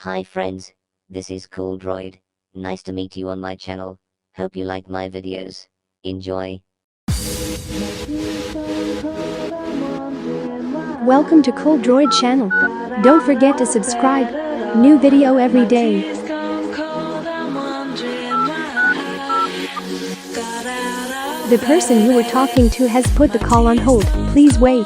Hi friends, this is cooldroid. Nice to meet you on my channel. Hope you like my videos. Enjoy. Welcome to cooldroid channel. Don't forget to subscribe. New video every day. The person you were talking to has put the call on hold. Please wait.